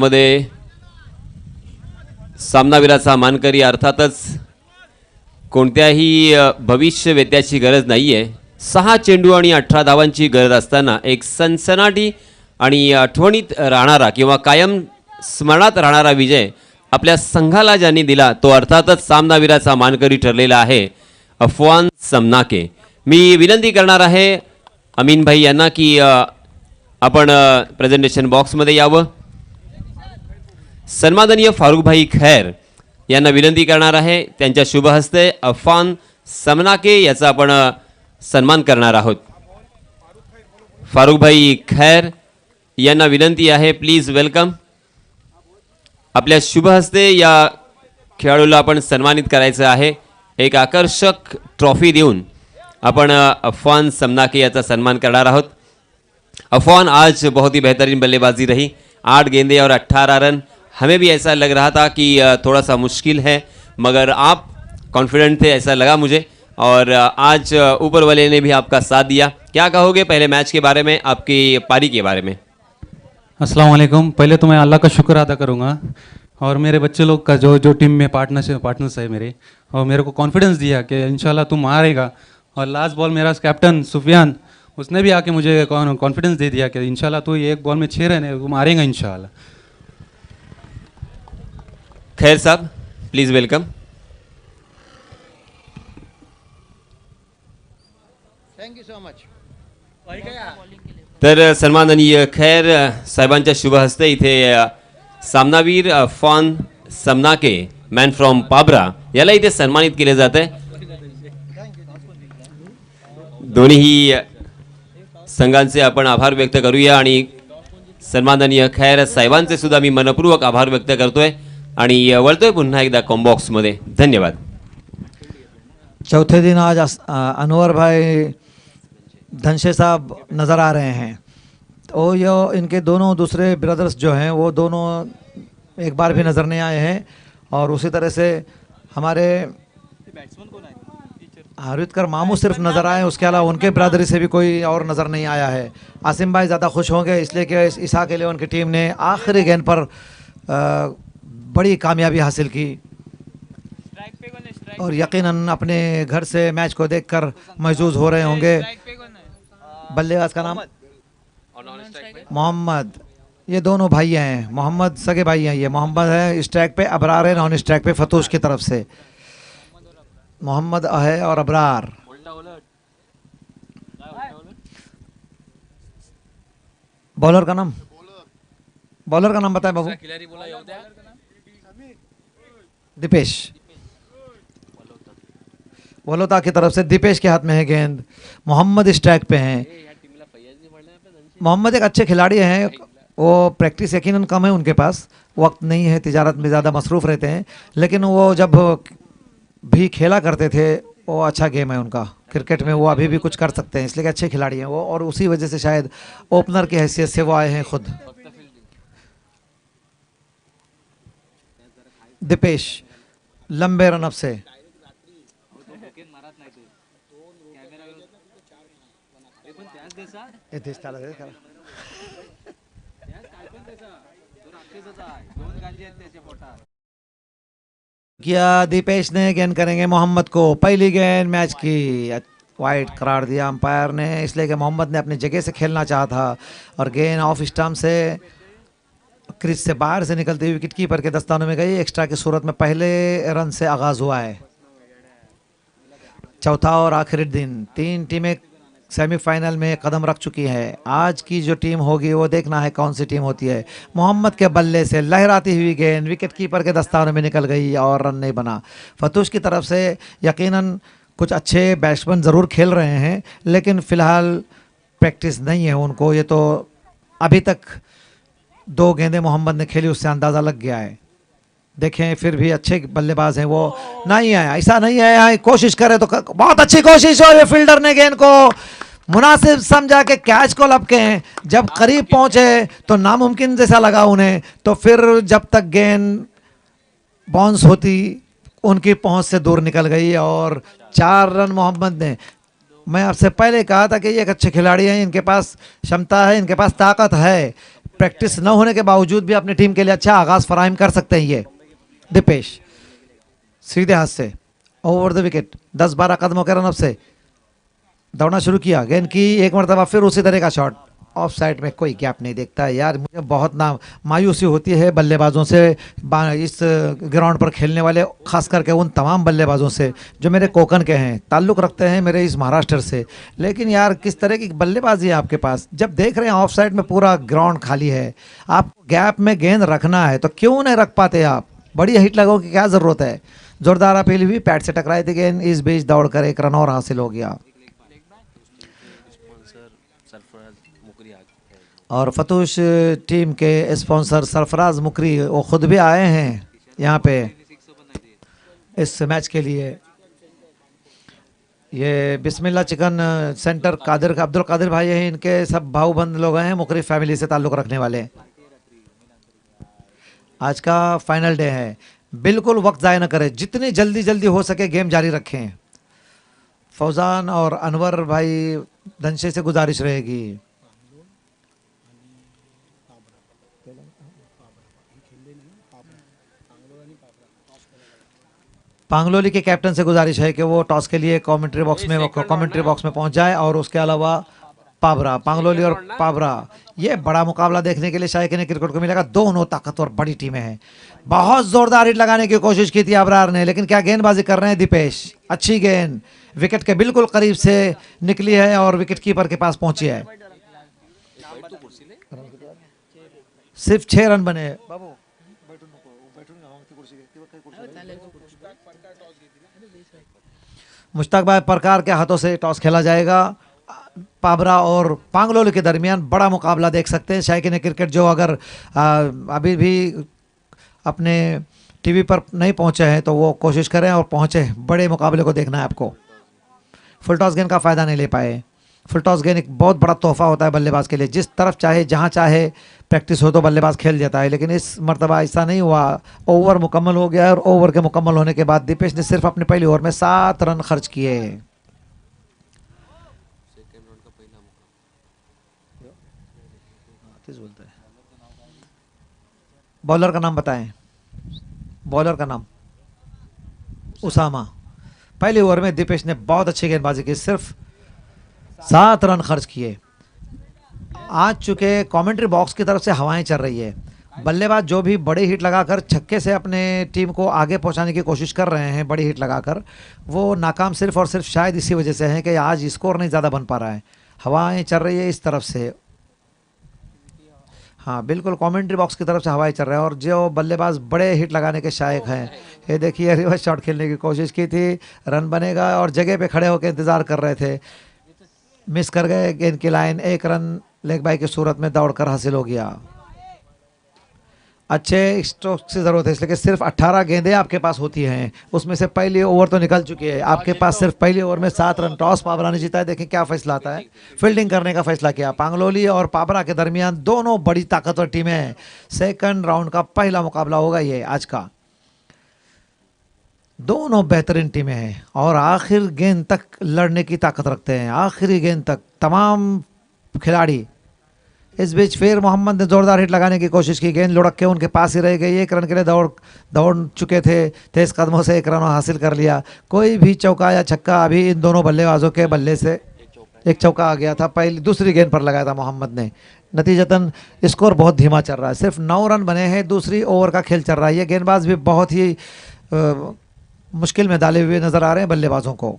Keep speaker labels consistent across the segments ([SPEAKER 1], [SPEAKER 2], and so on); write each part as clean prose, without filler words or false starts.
[SPEAKER 1] मध्ये सामनावीराचा मानकरी अर्थातच कोणत्याही भविष्य वेत्याची गरज नाहीये. 6 चेंडू आणि 18 धावांची गरज असताना एक सनसनाटी आणि आठवणीत राहणारा किंवा कायम स्मरणात राहणारा विजय आपल्या संघाला ज्यांनी दिला तो अर्थातच सामनावीराचा मानकरी ठरलेला आहे अफवान समनाके. मी विनंती करणार आहे अमीन भाई यांना की आपण प्रेझेंटेशन बॉक्समध्ये यावं. सन्माननीय फारुखभाई खैर यांना विनंती करणार आहे त्यांच्या शुभ हस्ते अफवान समनाके याचा आपण सन्मान करणार आहोत. फारुखभाई खैर यांना विनंती आहे, प्लीज वेलकम. आपल्या शुभ हस्ते या खेळाडूला आपण सन्मानित करायचं आहे. एक आकर्षक ट्रॉफी देऊन आपण अफवान समनाके याचा सन्मान करणार आहोत. अफवान आज बहुत ही बेहतरीन बल्लेबाजी रही. 8 गेंदे और 18 रन. हमें भी ऐसा लग रहा था कि थोड़ा सा मुश्किल है, मगर आप कॉन्फिडेंट थे ऐसा लगा मुझे. और आज ऊपर वाले ने भी आपका साथ दिया. क्या कहोगे पहले मैच के बारे में, आपकी पारी के बारे में?
[SPEAKER 2] अस्सलाम वालेकुम. पहले तो मैं अल्लाह का शुक्र अदा करूँगा और मेरे बच्चे लोग का जो टीम में पार्टनर्स है मेरे, और मेरे को कॉन्फिडेंस दिया कि इंशाल्लाह तुम हारेगा. और लास्ट बॉल मेरा कैप्टन सुफियान उसने भी आके मुझे कॉन्फिडेंस दे दिया कि इंशाल्लाह तू एक बॉल में 6 रन है, तुम हारेगा इंशाल्लाह.
[SPEAKER 1] खैर साहब please welcome.
[SPEAKER 3] Thank you so much.
[SPEAKER 1] तर सन्माननीय खैर साहेबांच्या शुभ हस्ते इथे सामनावीर अफवान समनाके मॅन फ्रॉम पाबरा याला इथे सन्मानित केले जात आहे. दोन्ही संघांचे आपण आभार व्यक्त करूया आणि सन्माननीय खैर साहेबांचे सुद्धा मी मनपूर्वक आभार व्यक्त करतोय आणि वळतोय पुन्हा एकदा कॉम्बॉक्स मध्ये. धन्यवाद.
[SPEAKER 3] चौथे दिन आज अनवर भाई धनशे साहब नज़र आ रहे हैं. तो ये इनके दोनों दूसरे ब्रदर्स जो हैं वो दोनों एक बार भी नज़र नहीं आए हैं. और उसी तरह से हमारे हरितकर मामू सिर्फ नज़र आए, उसके अलावा उनके ब्रदरी से भी कोई और नज़र नहीं आया है. आसिम भाई ज़्यादा खुश होंगे इसलिए कि ईसा के लिए उनकी टीम ने आखिरी गेंद पर बड़ी कामयाबी हासिल की और यकीनन अपने घर से मैच को देखकर महसूस हो रहे होंगे. बल्लेबाज का नाम मोहम्मद. ये दोनों भाई हैं, मोहम्मद सगे भाई हैं. ये मोहम्मद है स्ट्राइक पे, अबरार है नॉन स्ट्राइक पे फतूश की तरफ से. मोहम्मद है और अबरार. बॉलर का नाम बताए बाबू. दीपेश वलोता की तरफ से दीपेश के हाथ में है गेंद. मोहम्मद स्ट्राइक पे हैं. मोहम्मद एक अच्छे खिलाड़ी हैं, वो प्रैक्टिस यकीनन कम है उनके पास, वक्त नहीं है, तिजारत में ज़्यादा मसरूफ़ रहते हैं, लेकिन वो जब भी खेला करते थे वो अच्छा गेम है उनका. क्रिकेट में वो अभी भी कुछ कर सकते हैं, इसलिए अच्छे खिलाड़ी हैं वो, और उसी वजह से शायद ओपनर की हैसियत से वो आए हैं खुद. दीपेश लंबे रनअप से किया. दीपेश ने गेंद करेंगे मोहम्मद को. पहली गेंद मैच की वाइड करार दिया अंपायर ने, इसलिए कि मोहम्मद ने अपनी जगह से खेलना चाहा था और गेंद ऑफ स्टंप से क्रीज से बाहर से निकलती हुई विकेट कीपर के दस्तानों में गई. एक्स्ट्रा की सूरत में पहले रन से आगाज हुआ है. चौथा और आखिरी दिन 3 टीमें सेमीफाइनल में कदम रख चुकी है. आज की जो टीम होगी वो देखना है कौन सी टीम होती है. मोहम्मद के बल्ले से लहराती हुई गेंद विकेट कीपर के दस्तानों में निकल गई और रन नहीं बना. फतूश की तरफ से यकीनन कुछ अच्छे बैट्समैन ज़रूर खेल रहे हैं, लेकिन फ़िलहाल प्रैक्टिस नहीं है उनको. ये तो अभी तक 2 गेंदें मोहम्मद ने खेली, उससे अंदाज़ा लग गया है. देखें फिर भी अच्छे बल्लेबाज हैं वो. नहीं आया, ऐसा नहीं आया, कोशिश करे तो बहुत अच्छी कोशिश और ये फील्डर ने गेंद को मुनासिब समझा के कैच को लपके हैं. जब करीब पहुंचे तो नामुमकिन जैसा लगा उन्हें, तो फिर जब तक गेंद बाउंस होती उनकी पहुंच से दूर निकल गई और 4 रन मोहम्मद ने. मैं आपसे पहले कहा था कि ये एक अच्छे खिलाड़ी हैं, इनके पास क्षमता है, इनके पास ताकत है, प्रैक्टिस न होने के बावजूद भी अपनी टीम के लिए अच्छा आगाज फराहम कर सकते हैं ये दीपेश। सीधे हाथ से ओवर द विकेट, 10-12 कदमों के रनअप से दौड़ना शुरू किया, गेंद की एक मरतबा फिर उसी तरह का शॉट, ऑफ साइड में कोई गैप नहीं देखता है यार। मुझे बहुत मायूसी होती है बल्लेबाजों से, इस ग्राउंड पर खेलने वाले, खास करके उन तमाम बल्लेबाजों से जो मेरे कोकन के हैं, ताल्लुक़ रखते हैं मेरे इस महाराष्ट्र से। लेकिन यार किस तरह की बल्लेबाजी है आपके पास, जब देख रहे हैं ऑफ साइड में पूरा ग्राउंड खाली है, आपको गैप में गेंद रखना है तो क्यों नहीं रख पाते आप? बड़ी हिट लगो की क्या ज़रूरत है? जोरदार अपील हुई, पैड से टकराई थी गेंद, इस बीच दौड़कर एक रन और हासिल हो गया। और फतूश टीम के स्पॉन्सर सरफराज मुकरी वो खुद भी आए हैं यहाँ पे इस मैच के लिए। ये बिस्मिल्लाह चिकन सेंटर अब्दुल कादिर भाई हैं, इनके सब भाऊबंद लोग हैं, मुकरी फैमिली से ताल्लुक़ रखने वाले। आज का फाइनल डे है, बिल्कुल वक्त ज़ाया न करें, जितनी जल्दी हो सके गेम जारी रखें। फौजान और अनवर भाई धनशे से गुजारिश रहेगी। पांगलोली के कैप्टन से गुजारिश है कि वो टॉस के लिए कमेंट्री बॉक्स में पहुंच जाए, और उसके अलावा पाबरा, पांगलोली और पाबरा, ये बड़ा मुकाबला देखने के लिए शायकीन क्रिकेट को मिलेगा। दोनों ताकतवर बड़ी टीमें हैं। बहुत जोरदार हिट लगाने की कोशिश की थी अबरार ने, लेकिन क्या गेंदबाजी कर रहे हैं दीपेश, अच्छी गेंद विकेट के बिल्कुल करीब से निकली है और विकेट कीपर के पास पहुंची है। सिर्फ 6 रन बने। मुश्ताक भाई प्रकार के हाथों से टॉस खेला जाएगा। पाबरा और पांगलोली के दरमियान बड़ा मुकाबला देख सकते हैं शायकीन क्रिकेट, जो अगर अभी भी अपने टीवी पर नहीं पहुंचे हैं तो वो कोशिश करें और पहुंचे। बड़े मुकाबले को देखना है आपको। फुल टॉस गेंद का फ़ायदा नहीं ले पाए। फुल टॉस गेंद एक बहुत बड़ा तोहफा होता है बल्लेबाज के लिए, जिस तरफ चाहे जहां चाहे प्रैक्टिस हो तो बल्लेबाज खेल जाता है, लेकिन इस मरतबा ऐसा नहीं हुआ। ओवर मुकम्मल हो गया और ओवर के मुकम्मल होने के बाद दीपेश ने सिर्फ अपनी पहली ओवर में 7 रन खर्च किए। बॉलर का नाम बताएं। बॉलर का नाम उसामा। पहली ओवर में दीपेश ने बहुत अच्छी गेंदबाजी की, सिर्फ 7 रन खर्च किए। आज चुके कमेंट्री बॉक्स की तरफ से हवाएं चल रही है, बल्लेबाज जो भी बड़े हिट लगाकर छक्के से अपने टीम को आगे पहुंचाने की कोशिश कर रहे हैं, बड़ी हिट लगाकर, वो नाकाम सिर्फ और सिर्फ शायद इसी वजह से है कि आज स्कोर नहीं ज़्यादा बन पा रहा है। हवाएं चल रही है इस तरफ से, हाँ बिल्कुल कमेंट्री बॉक्स की तरफ से हवाएं चल रहा है। और जो बल्लेबाज बड़े हिट लगाने के शायक हैं, ये देखिए रिवर्स शॉट खेलने की कोशिश की थी, रन बनेगा और जगह पे खड़े होकर इंतज़ार कर रहे थे, मिस कर गए गेंद की लाइन। 1 रन लेग बाई की सूरत में दौड़कर हासिल हो गया। अच्छे स्ट्रोक्स की ज़रूरत है, इसलिए कि सिर्फ 18 गेंदें आपके पास होती हैं, उसमें से पहली ओवर तो निकल चुकी है। आपके पास सिर्फ पहली ओवर में 7 रन। टॉस पाबरा ने जीता है, देखें क्या फैसला आता है। फील्डिंग करने का फैसला किया। पांगलोली और पाबरा के दरमियान दोनों बड़ी ताकतवर टीमें हैं। सेकंड राउंड का पहला मुकाबला होगा ये आज का। दोनों बेहतरीन टीमें हैं और आखिर गेंद तक लड़ने की ताकत रखते हैं, आखिरी गेंद तक तमाम खिलाड़ी। इस बीच फिर मोहम्मद ने जोरदार हिट लगाने की कोशिश की, गेंद लुढ़क के उनके पास ही रह गई। 1 रन के लिए दौड़ चुके थे, तेज कदमों से 1 रन हासिल कर लिया। कोई भी चौका या छक्का अभी इन दोनों बल्लेबाजों के बल्ले से, एक चौका आ गया था, दूसरी गेंद पर लगाया था मोहम्मद ने। नतीजतन स्कोर बहुत धीमा चल रहा है, सिर्फ 9 रन बने हैं, दूसरी ओवर का खेल चल रहा है। ये गेंदबाज भी बहुत ही मुश्किल में डाले हुए नजर आ रहे हैं बल्लेबाजों को।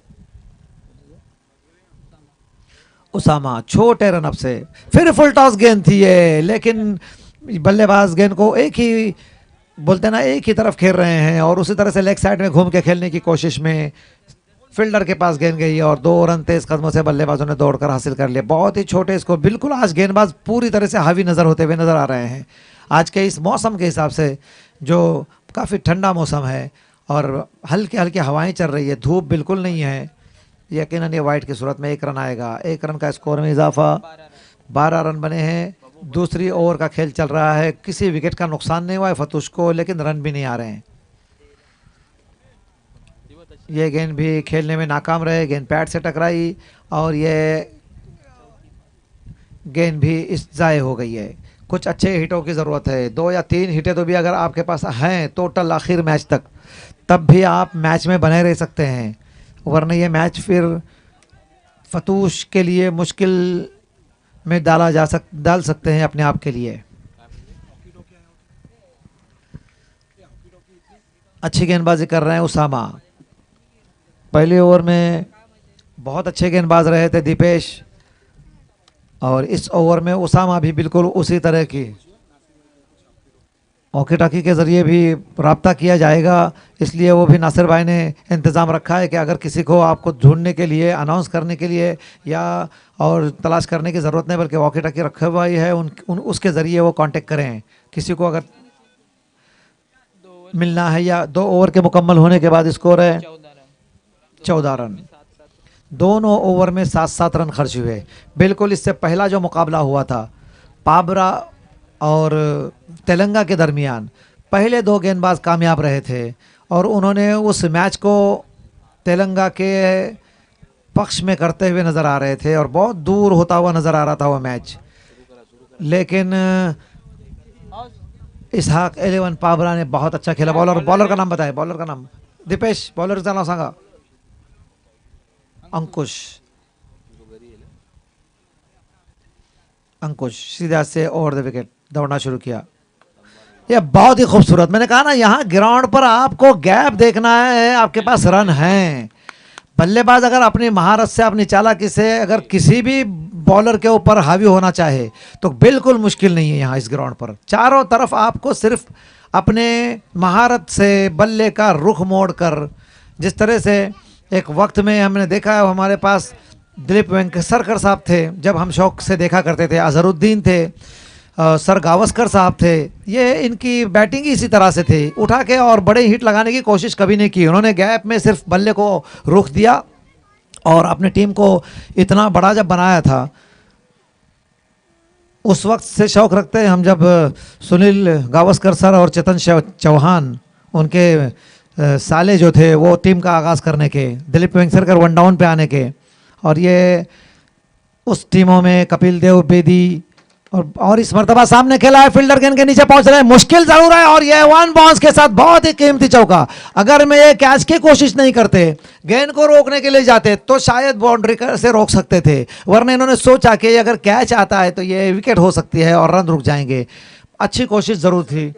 [SPEAKER 3] उसामा छोटे रनअप से फिर फुल टॉस गेंद थी ये, लेकिन बल्लेबाज गेंद को एक ही बोलते ना एक ही तरफ खेल रहे हैं और उसी तरह से लेग साइड में घूम के खेलने की कोशिश में फील्डर के पास गेंद गई और 2 रन तेज कदमों से बल्लेबाजों ने दौड़कर हासिल कर लिए। बहुत ही छोटे स्कोर। बिल्कुल आज गेंदबाज पूरी तरह से हावी नजर होते हुए नजर आ रहे हैं आज के इस मौसम के हिसाब से, जो काफ़ी ठंडा मौसम है और हल्के हल्के हवाएं चल रही है, धूप बिल्कुल नहीं है। यकीनन ये वाइट की सूरत में 1 रन आएगा। 1 रन का स्कोर में इजाफा, 12 रन बने हैं। दूसरी ओवर का खेल चल रहा है, किसी विकेट का नुकसान नहीं हुआ है फतूश को, लेकिन रन भी नहीं आ रहे हैं। ये गेंद भी खेलने में नाकाम रहे, गेंद पैड से टकराई और ये गेंद भी इस ज़ाय हो गई है। कुछ अच्छे हिटों की ज़रूरत है। 2 या 3 हिटें तो भी अगर आपके पास हैं टोटल आखिर मैच तक, तब भी आप मैच में बने रह सकते हैं, वरना ये मैच फिर फतूश के लिए मुश्किल में डाल सकते हैं अपने आप के लिए। अच्छी गेंदबाजी कर रहे हैं उसामा। पहले ओवर में बहुत अच्छे गेंदबाज रहे थे दीपेश, और इस ओवर में उसामा भी बिल्कुल उसी तरह की। वॉकी टॉकी के ज़रिए भी रब्ता किया जाएगा, इसलिए वो भी नासिर भाई ने इंतज़ाम रखा है कि अगर किसी को आपको ढूंढने के लिए, अनाउंस करने के लिए या और तलाश करने की ज़रूरत नहीं, बल्कि वॉकी टॉकी रखे हुआ ही है, उसके ज़रिए वो कांटेक्ट करें। किसी को अगर मिलना है या 2 ओवर के मुकम्मल होने के बाद स्कोर है 14 रन। दोनों ओवर में 7-7 रन खर्च हुए। बिल्कुल इससे पहला जो मुकाबला हुआ था पाबरा और तेलंगा के दरमियान, पहले 2 गेंदबाज कामयाब रहे थे और उन्होंने उस मैच को तेलंगा के पक्ष में करते हुए नज़र आ रहे थे और बहुत दूर होता हुआ नज़र आ रहा था वो मैच। लेकिन इसहाक 11 पाबरा ने बहुत अच्छा खेला। बॉलर का नाम बताए, बॉलर का नाम दीपेश, बॉलरचा नाव सांगा। अंकुश सीधा से ओवर द विकेट दौड़ना शुरू किया। यह बहुत ही खूबसूरत, मैंने कहा ना यहाँ ग्राउंड पर आपको गैप देखना है, आपके पास रन हैं। बल्लेबाज अगर अपनी महारत से, अपनी चालाकी से अगर किसी भी बॉलर के ऊपर हावी होना चाहे तो बिल्कुल मुश्किल नहीं है। यहाँ इस ग्राउंड पर चारों तरफ आपको सिर्फ अपने महारत से बल्ले का रुख मोड़ कर, जिस तरह से एक वक्त में हमने देखा है, हमारे पास दिलीप वेंकसरकर साहब थे, जब हम शौक से देखा करते थे, अजहरुद्दीन थे, सर गावस्कर साहब थे, ये इनकी बैटिंग ही इसी तरह से थी, उठा के और बड़े हिट लगाने की कोशिश कभी नहीं की। उन्होंने गैप में सिर्फ बल्ले को रुख दिया और अपनी टीम को इतना बड़ा जब बनाया था, उस वक्त से शौक रखते हैं हम, जब सुनील गावस्कर सर और चेतन चौहान उनके साले जो थे वो टीम का आगाज़ करने के, दिलीप वेंकसरकर 1 डाउन पे आने के, और ये उस टीमों में कपिल देव बेदी और इस मरतबा सामने खेला है, फील्डर गेंद के नीचे पहुंच रहे हैं, मुश्किल जरूर है और ये 1 बाउंस के साथ बहुत ही कीमती चौका। अगर मैं ये कैच की कोशिश नहीं करते, गेंद को रोकने के लिए जाते तो शायद बाउंड्री से रोक सकते थे, वरना इन्होंने सोचा कि अगर कैच आता है तो ये विकेट हो सकती है और रन रुक जाएंगे। अच्छी कोशिश जरूर थी।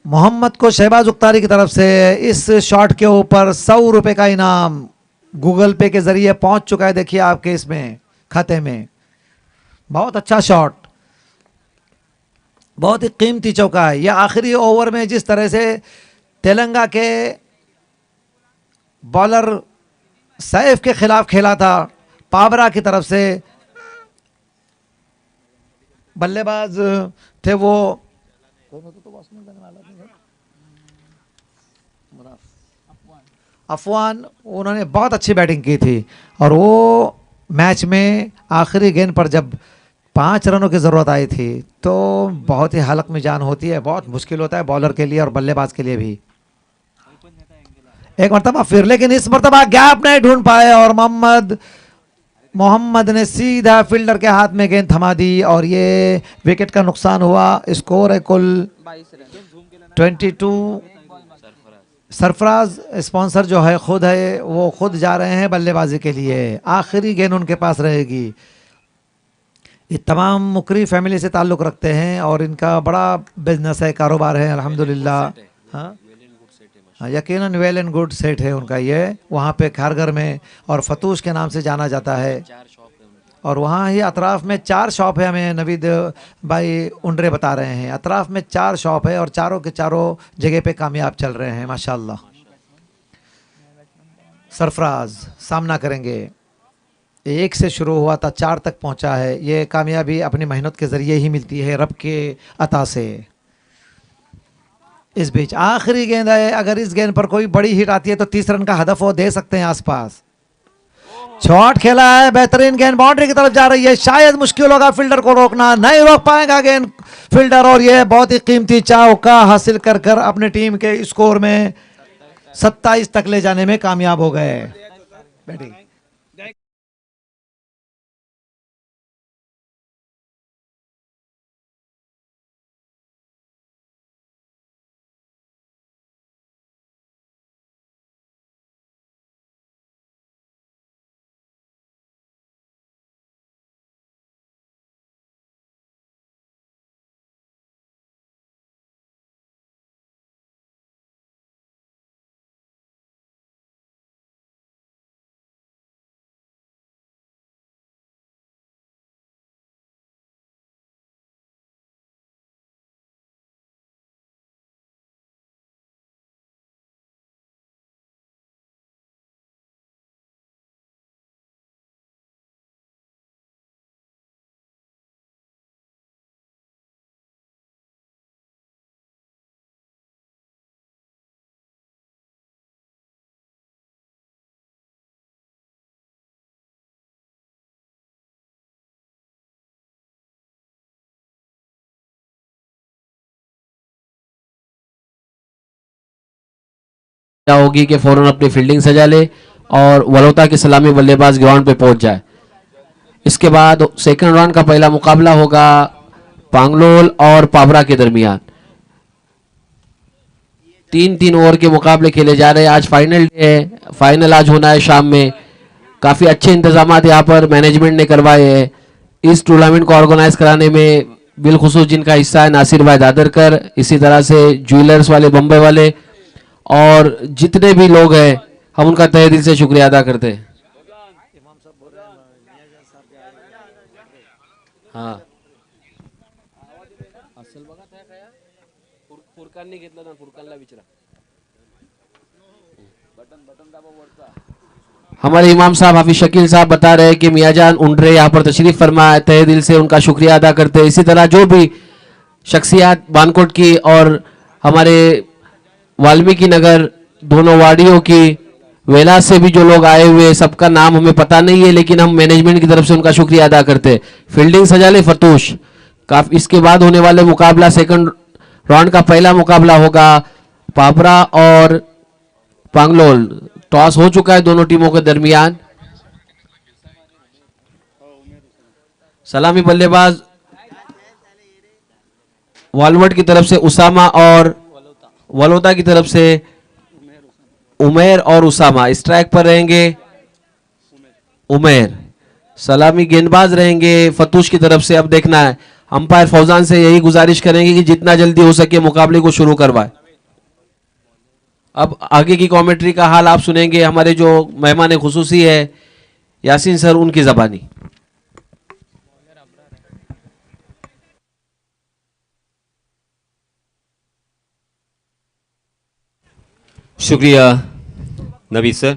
[SPEAKER 3] मोहम्मद को शहबाज उख्तारी की तरफ से इस शॉट के ऊपर 100 रुपए का इनाम गूगल पे के जरिए पहुंच चुका है। देखिए आपके इसमें खाते में, बहुत अच्छा शॉट, बहुत ही कीमती चौका है। यह आखिरी ओवर में जिस तरह से तेलंगा के बॉलर सैफ के खिलाफ खेला था, पाबरा की तरफ से बल्लेबाज थे वो अफवान, उन्होंने बहुत अच्छी बैटिंग की थी और वो मैच में आखिरी गेंद पर जब 5 रनों की ज़रूरत आई थी तो बहुत ही हलक में जान होती है, बहुत मुश्किल होता है बॉलर के लिए और बल्लेबाज के लिए भी। एक मरतबा फिर, लेकिन इस मरतबा गैप नहीं ढूंढ पाए और मोहम्मद ने सीधा फील्डर के हाथ में गेंद थमा दी और ये विकेट का नुकसान हुआ। स्कोर है कुल 22। सरफराज स्पॉन्सर जो है खुद है, वो खुद जा रहे हैं बल्लेबाजी के लिए, आखिरी गेंद उनके पास रहेगी। ये तमाम मुकरी फैमिली से ताल्लुक़ रखते हैं और इनका बड़ा बिजनेस है, कारोबार है अल्हम्दुलिल्लाह। हाँ, यकीनन वेल एंड गुड सेट है उनका ये, वहाँ पे खारगर में और फतूश के नाम से जाना जाता है। और वहाँ ही अतराफ़ में 4 शॉप है, हमें नवीद भाई उंडरे बता रहे हैं, अतराफ़ में 4 शॉप है और चारों के चारों जगह पे कामयाब चल रहे हैं माशाल्लाह। सरफराज सामना करेंगे, 1 से शुरू हुआ था 4 तक पहुंचा है। ये कामयाबी अपनी मेहनत के ज़रिए ही मिलती है, रब के अता से। इस बीच आखिरी गेंद है, अगर इस गेंद पर कोई बड़ी हिट आती है तो 30 रन का हदफ वो दे सकते हैं आसपास। शॉट खेला है, बेहतरीन गेंद बाउंड्री की तरफ जा रही है, शायद मुश्किल होगा फील्डर को रोकना, नहीं रोक पाएगा गेंद फील्डर और ये बहुत ही कीमती चौका हासिल कर कर अपने टीम के स्कोर में 27 तक ले जाने में कामयाब हो गए। बैटिंग
[SPEAKER 4] होगी कि फौरन अपनी फील्डिंग सजा ले और वलोता के सलामी बल्लेबाज ग्राउंड पे पहुंच जाए। इसके बाद सेकंड राउंड का पहला मुकाबला होगा पांगलोल और पाबरा के दरमियान। 3-3 ओवर के मुकाबले खेले जा रहे हैं। आज फाइनल डे है, फाइनल आज होना है शाम में। काफी अच्छे इंतजाम यहाँ पर मैनेजमेंट ने करवाए हैं। इस टूर्नामेंट को ऑर्गेनाइज कराने में बिलखुसूस जिनका हिस्सा है नासिर भाई दादरकर, इसी तरह से ज्वेलर्स वाले बम्बई वाले और जितने भी लोग हैं हम उनका तहे दिल से शुक्रिया अदा करते हैं। हाँ हमारे इमाम साहब हाफिज शकील साहब बता रहे हैं कि मियाजान उंडरे यहाँ पर तशरीफ फरमाए, तहे दिल से उनका शुक्रिया अदा करते हैं। इसी तरह जो भी शख्सियात बानकोट की और हमारे वाल्मीकि नगर दोनों वार्डियों की वेला से भी जो लोग आए हुए, सबका नाम हमें पता नहीं है लेकिन हम मैनेजमेंट की तरफ से उनका शुक्रिया अदा करते हैं। फील्डिंग सजा ले फतूश। काफी इसके बाद होने वाले मुकाबला सेकंड राउंड का पहला मुकाबला होगा पाबरा और पांगलोल। टॉस हो चुका है दोनों टीमों के दरमियान। सलामी बल्लेबाज वालवर्ड की तरफ से उसामा और वलोता की तरफ से उमेर और उसामा। स्ट्राइक पर रहेंगे उमेर। सलामी गेंदबाज रहेंगे फतूश की तरफ से। अब देखना है, अंपायर फौजान से यही गुजारिश करेंगे कि जितना जल्दी हो सके मुकाबले को शुरू करवाए। अब आगे की कमेंट्री का हाल आप सुनेंगे हमारे जो मेहमान खुसूसी है यासीन सर, उनकी जबानी।
[SPEAKER 1] शुक्रिया नबी सर।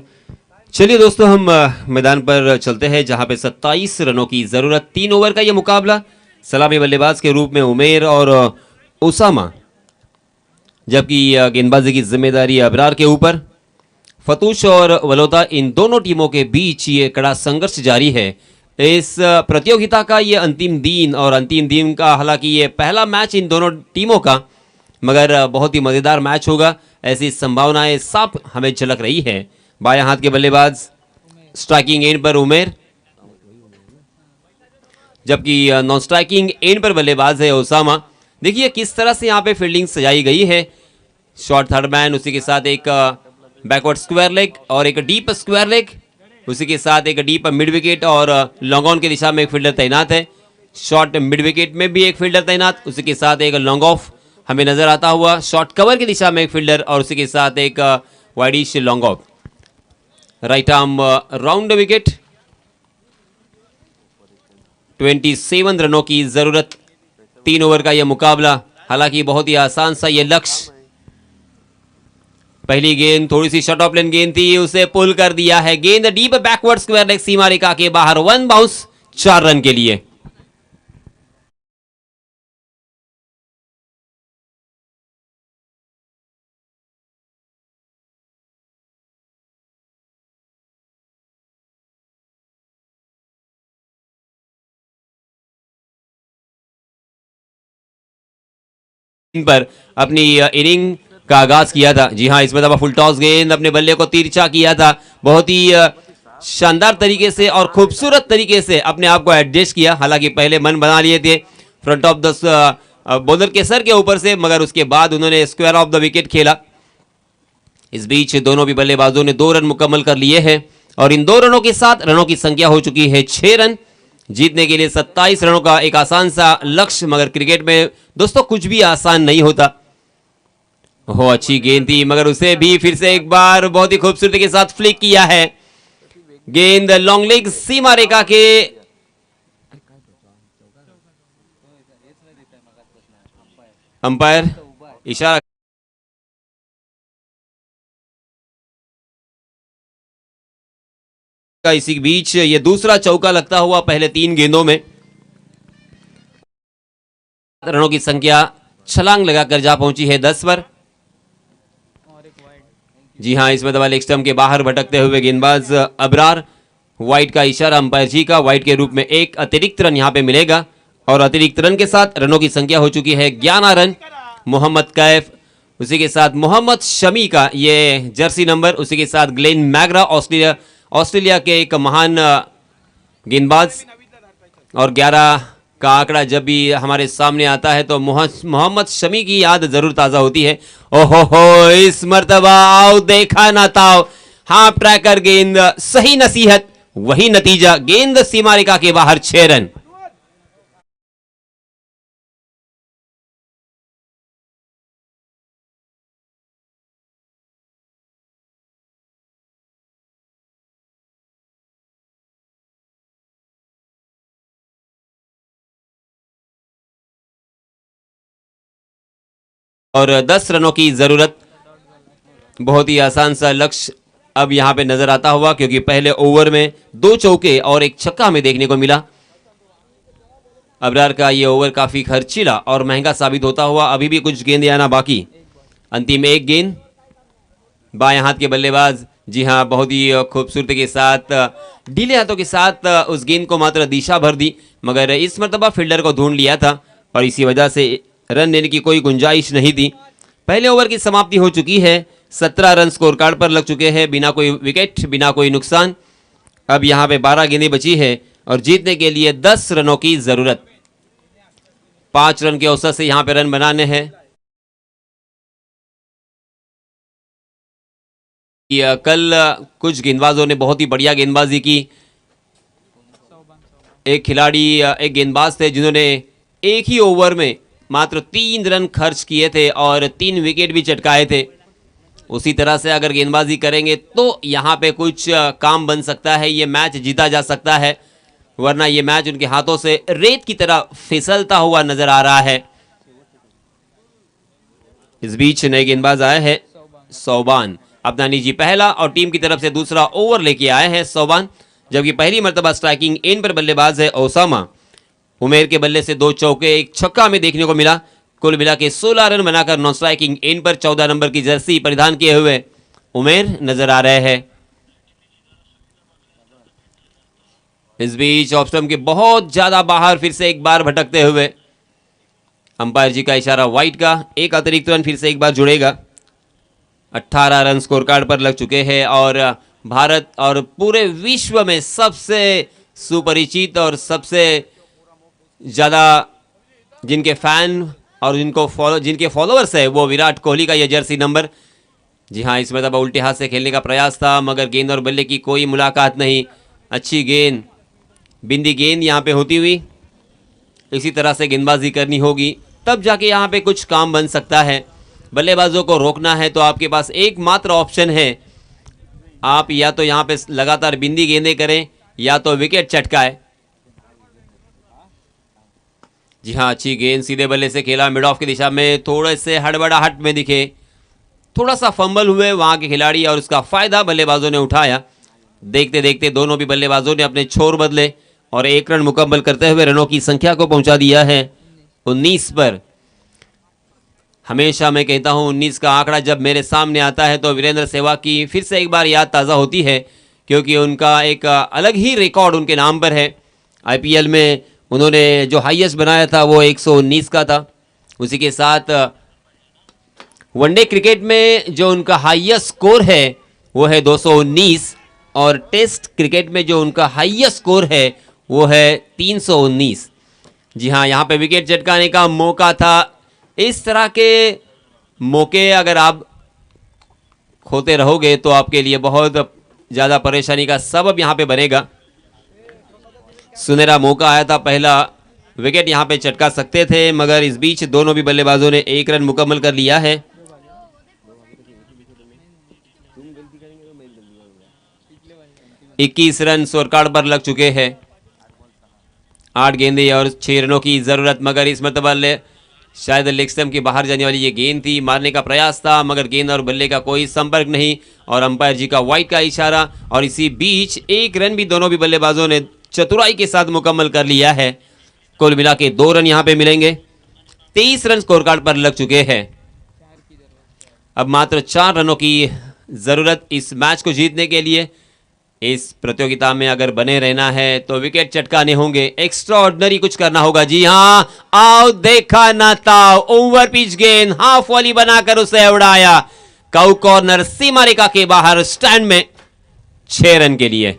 [SPEAKER 1] चलिए दोस्तों, हम मैदान पर चलते हैं जहां पे 27 रनों की जरूरत। 3 ओवर का यह मुकाबला। सलामी बल्लेबाज के रूप में उमेर और उसामा, जबकि गेंदबाजी की जिम्मेदारी अबरार के ऊपर। फतूश और वलोता, इन दोनों टीमों के बीच ये कड़ा संघर्ष जारी है। इस प्रतियोगिता का ये अंतिम दिन और अंतिम दिन का, हालांकि ये पहला मैच इन दोनों टीमों का, मगर बहुत ही मजेदार मैच होगा ऐसी संभावनाएं साफ हमें झलक रही है। बाएं हाथ के बल्लेबाज स्ट्राइकिंग एंड पर उमेर, जबकि नॉन स्ट्राइकिंग एंड पर बल्लेबाज है उसामा। देखिए किस तरह से यहाँ पे फील्डिंग सजाई गई है। शॉर्ट थर्ड मैन, उसी के साथ एक बैकवर्ड स्क्वायर लेग और एक डीप स्क्वायर लेग, उसी के साथ एक डीप मिड विकेट और लॉन्ग ऑन की दिशा में एक फील्डर तैनात है। शॉर्ट मिड विकेट में भी एक फील्डर तैनात, उसी के साथ एक लॉन्ग ऑफ हमें नजर आता हुआ। शॉर्ट कवर की दिशा में एक फील्डर और उसी के साथ एक widish long off. Right arm round wicket. 27 रनों की जरूरत। 3 ओवर का यह मुकाबला। हालांकि बहुत ही आसान सा यह लक्ष्य। पहली गेंद थोड़ी सी शॉर्ट ऑफ लेन गेंद थी, उसे पुल कर दिया है। गेंद डीप बैकवर्ड स्क्वायर लेग सीमा रेखा के बाहर। 1 बाउंस 4 रन के लिए। पर अपनी इनिंग का आगाज किया था। जी हां, इसमें दफा फुल टॉस गेंद अपने बल्ले को तिरछा किया था। बहुत ही शानदार तरीके से और खूबसूरत तरीके से अपने आप को एडजस्ट किया। हालांकि पहले मन बना लिए थे फ्रंट ऑफ द बॉलर के सर के ऊपर से, मगर उसके बाद उन्होंने स्क्वायर ऑफ द विकेट खेला। इस बीच दोनों भी बल्लेबाजों ने 2 रन मुकम्मल कर लिए हैं और इन 2 रनों के साथ रनों की संख्या हो चुकी है 6 रन। जीतने के लिए 27 रनों का एक आसान सा लक्ष्य, मगर क्रिकेट में दोस्तों कुछ भी आसान नहीं होता। हो अच्छी गेंद थी, मगर उसे भी फिर से एक बार बहुत ही खूबसूरती के साथ फ्लिक किया है। गेंद लॉन्ग लेग सीमा रेखा के अंपायर इशारा। इसी बीच ये दूसरा चौका लगता हुआ पहले 3 गेंदों में। रनों की संख्या छलांग लगाकर जा पहुंची है 10 पर। जी हां, इसमें दबा लेग स्टंप के बाहर भटकते हुए गेंदबाज अबरार। वाइड का इशारा अंपायर जी का। वाइड के रूप में एक अतिरिक्त रन यहां पे मिलेगा और अतिरिक्त रन के साथ रनों की संख्या हो चुकी है 11 रन। मोहम्मद कैफ उसी के साथ मोहम्मद शमी का ये जर्सी नंबर, उसी के साथ ग्लेन मैग्रा ऑस्ट्रेलिया के एक महान गेंदबाज। और 11 का आंकड़ा जब भी हमारे सामने आता है तो मोहम्मद शमी की याद जरूर ताजा होती है। ओहो हो, इस मर्तबा आओ देखा ना ताओ, हाफ ट्रैकर गेंद, सही नसीहत वही नतीजा, गेंद सीमा रेखा के बाहर 6 रन। और 10 रनों की जरूरत, बहुत ही आसान सा लक्ष्य अब यहां पे नजर आता हुआ, क्योंकि पहले ओवर में 2 चौके और 1 छक्का हमें देखने को मिला। अबरार का ये ओवर काफी खर्चीला और महंगा साबित होता हुआ, अभी भी कुछ गेंदें आना बाकी। अंतिम 1 गेंद, बाएं हाथ के बल्लेबाज, जी हां, बहुत ही खूबसूरती के साथ ढीले हाथों के साथ उस गेंद को मात्र दिशा भर दी, मगर इस मर्तबा फील्डर को ढूंढ लिया था और इसी वजह से रन लेने की कोई गुंजाइश नहीं थी। पहले ओवर की समाप्ति हो चुकी है, 17 रन स्कोर कार्ड पर लग चुके हैं, बिना कोई विकेट, बिना कोई नुकसान। अब यहां पे 12 गेंदें बची है और जीतने के लिए 10 रनों की जरूरत। 5 रन के औसत से यहां पे रन बनाने हैं। कल कुछ गेंदबाजों ने बहुत ही बढ़िया गेंदबाजी की। एक खिलाड़ी, एक गेंदबाज थे जिन्होंने एक ही ओवर में मात्र 3 रन खर्च किए थे और 3 विकेट भी चटकाए थे। उसी तरह से अगर गेंदबाजी करेंगे तो यहां पे कुछ काम बन सकता है, ये मैच जीता जा सकता है, वरना ये मैच उनके हाथों से रेत की तरह फिसलता हुआ नजर आ रहा है। इस बीच नए गेंदबाज आए हैं सौबान, अपना निजी पहला और टीम की तरफ से दूसरा ओवर लेके आए हैं सौबान, जबकि पहली मर्तबा स्ट्राइकिंग एंड पर बल्लेबाज है ओसामा। उमेर के बल्ले से 2 चौके 1 छक्का हमें देखने को मिला। कुल मिला के 16 रन बनाकर नॉन स्ट्राइकिंग एंड पर 14 नंबर की जर्सी परिधान किए हुए उमेर नजर आ रहे हैं। इस बीच ऑफ स्टंप के बहुत ज्यादा बाहर फिर से एक बार भटकते हुए, अंपायर जी का इशारा वाइड का, एक अतिरिक्त रन फिर से एक बार जुड़ेगा। 18 रन स्कोर कार्ड पर लग चुके हैं और भारत और पूरे विश्व में सबसे सुपरिचित और सबसे ज्यादा जिनके फैन और जिनके फॉलोअर्स है वो विराट कोहली का यह जर्सी नंबर। जी हाँ, इस मतलब उल्टे हाथ से खेलने का प्रयास था, मगर गेंद और बल्ले की कोई मुलाकात नहीं। अच्छी गेंद, बिंदी गेंद यहाँ पे होती हुई, इसी तरह से गेंदबाजी करनी होगी, तब जाके यहाँ पे कुछ काम बन सकता है। बल्लेबाजों को रोकना है तो आपके पास एकमात्र ऑप्शन है, आप या तो यहाँ पे लगातार बिंदी गेंदें करें या तो विकेट चटकाए। जी हाँ, अच्छी गेंद सीधे बल्ले से खेला, मिड ऑफ की दिशा में, थोड़े से हड़बड़ाहट में दिखे, थोड़ा सा फंबल हुए वहां के खिलाड़ी और उसका फायदा बल्लेबाजों ने उठाया। देखते देखते दोनों भी बल्लेबाजों ने अपने छोर बदले और 1 रन मुकम्मल करते हुए रनों की संख्या को पहुंचा दिया है 19 पर। हमेशा मैं कहता हूं 19 का आंकड़ा जब मेरे सामने आता है तो वीरेंद्र सहवाग की फिर से एक बार याद ताज़ा होती है, क्योंकि उनका एक अलग ही रिकॉर्ड उनके नाम पर है। आईपीएल में उन्होंने जो हाईएस्ट बनाया था वो 119 का था। उसी के साथ वनडे क्रिकेट में जो उनका हाईएस्ट स्कोर है वो है 219 और टेस्ट क्रिकेट में जो उनका हाईएस्ट स्कोर है वो है 319। जी हाँ, यहाँ पे विकेट चटकाने का मौका था। इस तरह के मौके अगर आप खोते रहोगे तो आपके लिए बहुत ज़्यादा परेशानी का सबब यहाँ पे बनेगा। सुनहरा मौका आया था, पहला विकेट यहाँ पे चटका सकते थे, मगर इस बीच दोनों भी बल्लेबाजों ने 1 रन मुकम्मल कर लिया है। इक्कीस रन स्कोर कार्ड पर लग चुके हैं। 8 गेंदें और 6 रनों की जरूरत, मगर इस मरतबा शायद लेग स्टंप के बाहर जाने वाली ये गेंद थी। मारने का प्रयास था मगर गेंद और बल्ले का कोई संपर्क नहीं और अंपायर जी का वाइड का इशारा। और इसी बीच 1 रन भी दोनों भी बल्लेबाजों ने चतुराई के साथ मुकम्मल कर लिया है। कुल मिला के 2 रन यहां पे मिलेंगे। 23 रन स्कोर कार्ड पर लग चुके हैं। अब मात्र 4 रनों की जरूरत इस मैच को जीतने के लिए। इस प्रतियोगिता में अगर बने रहना है तो विकेट चटकाने होंगे, एक्स्ट्रा ऑर्डिनरी कुछ करना होगा। जी हाँ, आओ देखा ना ताओ, ओवर पिच गेंद हाफ वॉली बनाकर उसे उड़ाया। काउ कॉर्नर सीमा रेखा के बाहर स्टैंड में 6 रन के लिए।